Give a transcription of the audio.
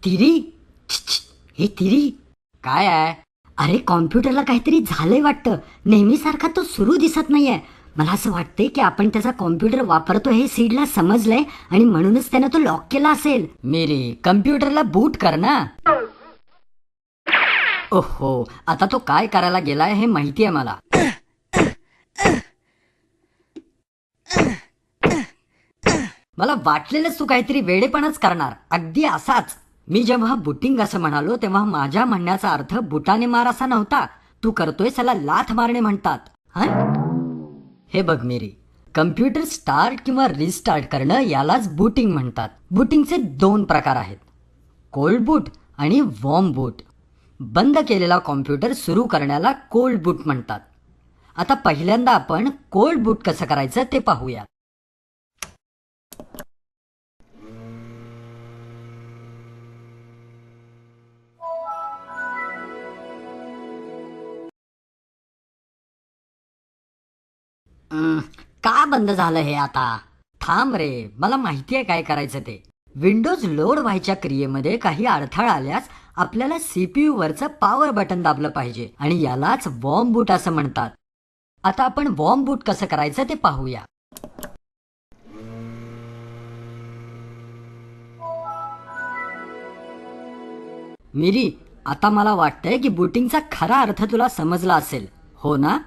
तिरी, हे तिरी, काय आहे? अरे कॉम्प्युटरला काहीतरी झालंय वाटतं. नेहमीसारखा तो सुरू दिसत नाहीये. मला असं वाटतंय की आपण त्याचा कॉम्प्युटर वापरतो हे सीडला समजलंय आणि म्हणूनच त्यानं तो लॉक केला असेल. मेरी कम्प्युटरला बूट कर ना. ओहो, आता तो काय करायला गेलाय हे माहिती आहे मला. मला वाटलेलंच तू काहीतरी वेडेपणाच करणार, अगदी असाच. मी जेव्हा बुटिंग असं म्हणालो तेव्हा माझ्या म्हणण्याचा अर्थ बुटाने मार असा नव्हता. तू करतोय त्याला लाथ मारणे म्हणतात. हे बघ मेरी, कम्प्युटर स्टार्ट किंवा रिस्टार्ट करणं यालाच बूटिंग म्हणतात. बूटिंगचे 2 प्रकार आहेत, कोल्ड बूट आणि वॉर्म बूट. बंद केलेला कॉम्प्युटर सुरू करण्याला कोल्ड बूट म्हणतात. आता पहिल्यांदा आपण कोल्ड बूट कसं करायचं ते पाहूया. का बंद झालं हे आता? थांब रे, मला माहिती आहे काय करायचं ते. विंडोज लोड व्हायच्या क्रियेमध्ये काही अडथळा आल्यास आपल्याला सीपीयू वरचं पॉवर बटन दाबलं पाहिजे आणि यालाच वॉर्म बूट असं म्हणतात. आता आपण वॉर्म बूट कसं करायचं ते पाहूया. मिरी, आता मला वाटतंय की बूटिंगचा खरा अर्थ तुला समजला असेल, हो ना?